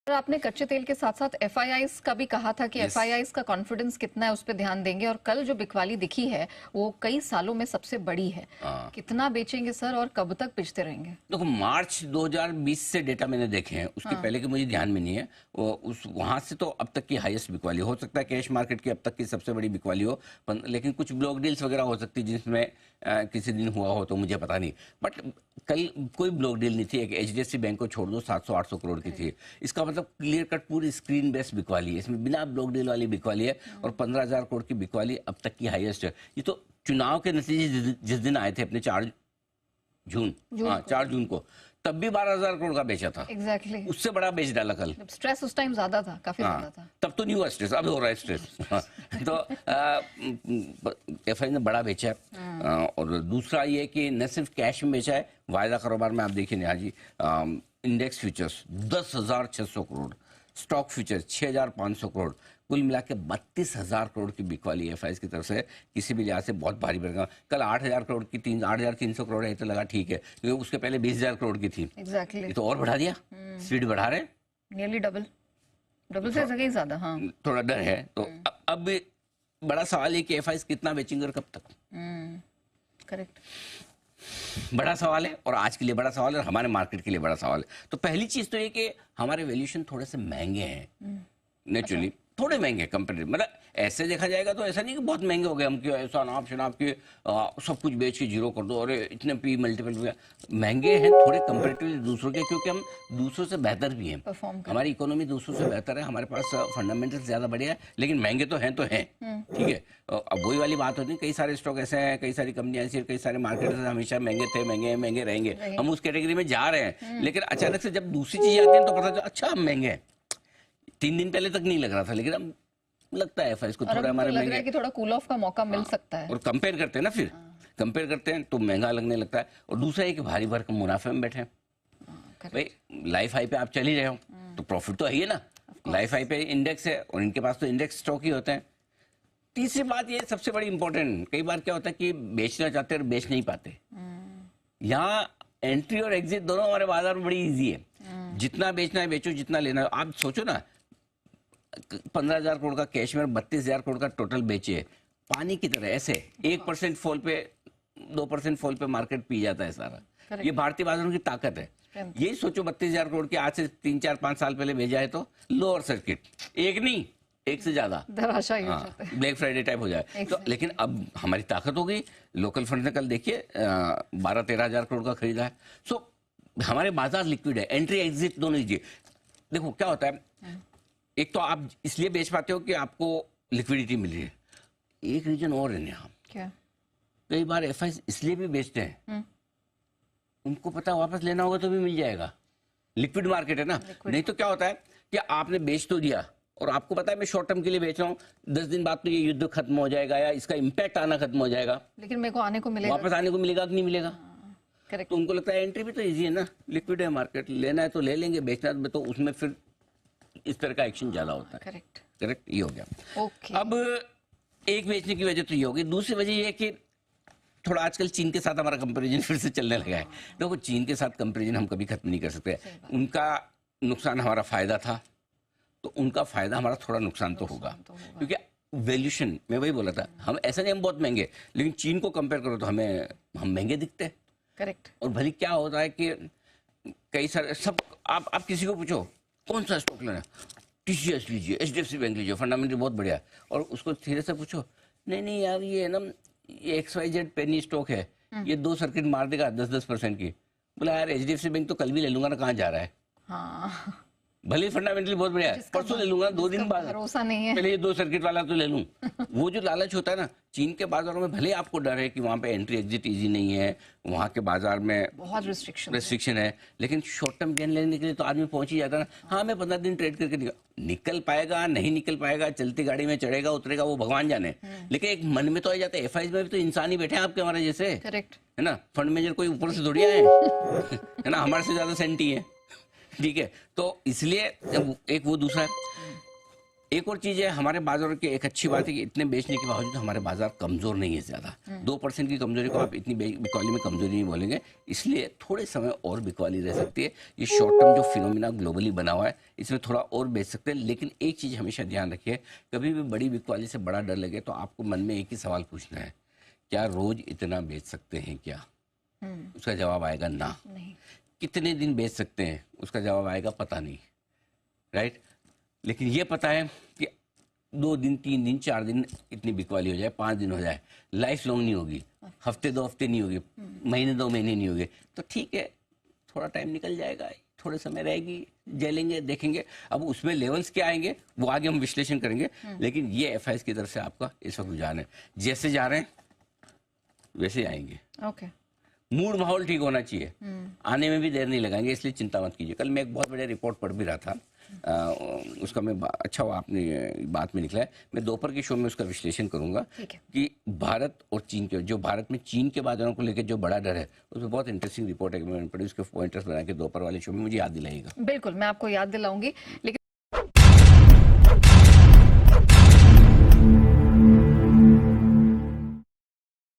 और आपने कच्चे तेल के साथ साथ एफआईआईज का भी कहा था कि एफआईआईज का कॉन्फिडेंस कितना है उस पर ध्यान देंगे, और कल जो बिकवाली दिखी है वो कई सालों में सबसे बड़ी है। कितना बेचेंगे सर और कब तक बेचते रहेंगे? देखो, मार्च 2020 से डेटा मैंने देखे हैं, उसके पहले के मुझे ध्यान में नहीं है। वो उस वहां से तो अब तक की हाईएस्ट बिकवाली हो सकता है, कैश मार्केट की अब तक की सबसे बड़ी बिकवाली हो, लेकिन कुछ ब्लॉक डील्स वगैरह हो सकती है जिसमें किसी दिन हुआ हो तो मुझे पता नहीं। बट कल कोई ब्लॉक डील नहीं थी। एक एचडीएफसी बैंक को छोड़ दो 700-800 करोड़ की थी। इसका मतलब क्लियर कट पूरी स्क्रीन बेस्ड बिकवाली है, इसमें बिना ब्लॉक डील वाली बिकवाली है, और 15,000 करोड़ की बिकवाली अब तक की हाईएस्ट है। ये तो चुनाव के नतीजे जिस दिन आए थे अपने 4 जून, हाँ 4 जून को, तब भी 12,000 करोड़ का बेचा था। एग्जैक्टली उससे बड़ा बेच डाला कल। स्ट्रेस उस टाइम ज्यादा था, काफी ज्यादा था। तब तो नहीं हुआ स्ट्रेस, अब हो रहा है स्ट्रेस। तो एफआई ने बड़ा बेचा है। और दूसरा ये कि न सिर्फ कैश में बेचा है, वायदा कारोबार में आप देखिए Neha ji, index futures 10,600 crore, stock futures 6,500 crore, कुल मिला के 32,000 करोड़ की बिकवाली एफआईज की तरफ से किसी भी लिहाज से बहुत भारी बढ़ेगा। कल 8,000 करोड़ की 8,300 करोड़ है तो लगा ठीक है, क्योंकि उसके पहले 20,000 करोड़ की थी। एग्जैक्टली ये तो और बढ़ा दिया, स्पीड बढ़ा रहे, नियरली डबल से जगह ही ज्यादा। हाँ, थोड़ा डर है। तो अब बड़ा सवाल है कि एफआईज कितना बेचेंगे और कब तक। करेक्ट, बड़ा सवाल है, और आज के लिए बड़ा सवाल है, और हमारे मार्केट के लिए बड़ा सवाल है। तो पहली चीज तो ये कि हमारे वैल्यूएशन थोड़े से महंगे हैं, नेचुरली थोड़े महंगे कंपेरेटिव। मतलब ऐसे देखा जाएगा तो ऐसा नहीं कि बहुत महंगे हो गए हम, क्यों ऐसा नाप शनाप के सब कुछ बेच के जीरो कर दो, और इतने पी मल्टीपल महंगे हैं थोड़े कंपेरेटिवली दूसरों के, क्योंकि हम दूसरों से बेहतर भी हैं। हमारी इकोनॉमी दूसरों से बेहतर है, हमारे पास फंडामेंटल ज्यादा बढ़िया है, लेकिन महंगे तो हैं ठीक है। अब वही वाली बात होती है, कई सारे स्टॉक ऐसे हैं, कई सारी कंपनियां ऐसी, कई सारे मार्केट हमेशा महंगे थे, महंगे रहेंगे, हम उस कैटेगरी में जा रहे हैं। लेकिन अचानक से जब दूसरी चीज आती है तो पता चला अच्छा हम महंगे हैं। 3 दिन पहले तक नहीं लग रहा था, लेकिन अब लगता है एफआईज को थोड़ा हमारे लग रहा है कि थोड़ा कूल ऑफ का मौका मिल सकता है। और कंपेयर करते हैं ना, फिर कंपेयर करते हैं तो महंगा लगने लगता है। और दूसरा है कि भारी भरकम मुनाफे में बैठे हैं। भाई लाइफ हाई पे आप चल ही रहे हो तो प्रॉफिट तो है ही ना, लाइफ हाई पे इंडेक्स है, और इनके पास तो इंडेक्स स्टॉक ही होते हैं। तीसरी बात ये सबसे बड़ी इंपॉर्टेंट, कई बार क्या होता है कि बेचना चाहते हैं और बेच नहीं पाते। यहाँ एंट्री और एग्जिट दोनों हमारे बाजार में बड़ी ईजी है। जितना बेचना है बेचो, जितना लेना है। आप सोचो ना, 15,000 करोड़ का कैश में 32,000 करोड़ का टोटल बेचे, पानी की तरह ऐसे 1% फॉल पे 2% फॉल पे मार्केट पी जाता है सारा। ये भारतीय बाजारों की ताकत है। यही सोचो 32,000 करोड़ की आज से 3-4-5 साल पहले भेजा है तो लोअर सर्किट, एक नहीं एक से ज्यादा ब्लैक फ्राइडे टाइप हो जाए तो। लेकिन अब हमारी ताकत हो गई, लोकल फंड ने कल देखिए 12-13,000 करोड़ का खरीदा है। सो हमारे बाजार लिक्विड है, एंट्री एग्जिट दोनों लीजिए। देखो क्या होता है, एक तो आप इसलिए बेच पाते हो कि आपको लिक्विडिटी मिल रही है। एक रीजन और है यहाँ, क्या कई बार एफआई इसलिए भी बेचते हैं, उनको पता वापस लेना होगा तो भी मिल जाएगा, लिक्विड मार्केट है ना। नहीं तो क्या होता है कि आपने बेच तो दिया और आपको पता है मैं शॉर्ट टर्म के लिए बेच रहा हूँ, 10 दिन बाद तो ये युद्ध खत्म हो जाएगा या इसका इम्पैक्ट आना खत्म हो जाएगा, लेकिन मेरे को आने को मिलेगा, वापस आने को मिलेगा कि नहीं मिलेगा। तो उनको लगता है एंट्री भी तो इजी है ना, लिक्विड है मार्केट, लेना है तो ले लेंगे, बेचना तो उसमें फिर इस तरह का एक्शन ज्यादा होता है। करेक्ट, ये हो गया। अब एक बेचने की वजह तो ये होगी, दूसरी वजह ये है कि थोड़ा आजकल चीन के साथ हमारा कंपैरिजन फिर से चलने लगा है। देखो चीन के साथ कंपैरिजन हम कभी खत्म नहीं कर सकते। उनका नुकसान हमारा फायदा था, तो उनका फायदा हमारा थोड़ा नुकसान तो होगा, क्योंकि वैल्यूएशन मैं वही बोला था, हम ऐसा नहीं हम बहुत महंगे, लेकिन चीन को कंपेयर करो तो हम महंगे दिखते हैं। करेक्ट। और भले क्या होता है कि कई सारे सब आप किसी को पूछो कौन सा स्टॉक लेना, टीसीएस लीजिए, एचडीएफसी बैंक लीजिए, फंडामेंटल बहुत बढ़िया है, और उसको धीरे से पूछो नहीं यार ये है ना, ये XYZ पेनी स्टॉक है, ये 2 सर्किट मार देगा 10% की। बोला यार एचडीएफसी बैंक तो कल भी ले लूंगा ना, कहाँ जा रहा है। हाँ। भले फंडामेंटली बहुत बढ़िया है, परसों ले लूंगा, 2 दिन बाद, भरोसा नहीं है, पहले ये 2 सर्किट वाला तो ले लूं। वो जो लालच होता है ना, चीन के बाजारों में भले आपको डर है कि वहां पे एंट्री एग्जिट इजी नहीं है, वहां के बाजार में बहुत रिस्ट्रिक्शन है, लेकिन शॉर्ट टर्म गेन लेने के लिए तो आदमी पहुंच ही जाता है ना। हाँ मैं 15 दिन ट्रेड करके निकल पाएगा नहीं निकल पाएगा, चलती गाड़ी में चढ़ेगा उतरेगा वो भगवान जाने, लेकिन एक मन में तो आ जाता है। एफआईज में भी तो इंसान ही बैठे हैं आपके हमारे जैसे, करेक्ट है ना, फंड मैनेजर कोई ऊपर से थोड़ी आए है ना, हमारे से ज्यादा सेंटी है, ठीक है। तो इसलिए एक वो दूसरा एक और चीज है, हमारे बाजार की एक अच्छी बात है कि इतने बेचने के बावजूद हमारे बाजार कमजोर नहीं है ज्यादा। 2% की कमजोरी को आप इतनी बिकवाली में कमजोरी नहीं बोलेंगे, इसलिए थोड़े समय और बिकवाली रह सकती है। ये शॉर्ट टर्म जो फिनोमिना ग्लोबली बना हुआ है, इसमें थोड़ा और बेच सकते हैं। लेकिन एक चीज हमेशा ध्यान रखिए, कभी भी बड़ी बिकवाली से बड़ा डर लगे तो आपको मन में एक ही सवाल पूछना है, क्या रोज इतना बेच सकते हैं क्या? उसका जवाब आएगा ना। कितने दिन बेच सकते हैं? उसका जवाब आएगा पता नहीं, राइट। लेकिन ये पता है कि 2 दिन 3 दिन 4 दिन इतनी बिकवाली हो जाए, 5 दिन हो जाए, लाइफ लॉन्ग नहीं होगी, हफ्ते 2 हफ्ते नहीं होगी, महीने 2 महीने नहीं होगी, तो ठीक है, थोड़ा टाइम निकल जाएगा, थोड़े समय रहेगी, झेलेंगे, देखेंगे। अब उसमें लेवल्स क्या आएंगे वो आगे हम विश्लेषण करेंगे। लेकिन ये एफआईएस की तरफ से आपका इस वक्त रुझान है, जैसे जा रहे हैं वैसे आएंगे। ओके, मूड माहौल ठीक होना चाहिए, आने में भी देर नहीं लगाएंगे, इसलिए चिंता मत कीजिए। कल मैं एक बहुत बड़े रिपोर्ट पढ़ भी रहा था, उसका मैं अच्छा हुआ आपने बात में निकला है, मैं दोपहर के शो में उसका विश्लेषण करूंगा कि भारत और चीन के, जो भारत में चीन के बाजारों को लेकर जो बड़ा डर है, उसमें बहुत इंटरेस्टिंग रिपोर्ट है, मैंने पढ़ी, उसके पॉइंटर्स बना के दोपहर वाले शो में मुझे याद दिलाइएगा। बिल्कुल, मैं आपको याद दिलाऊंगी। लेकिन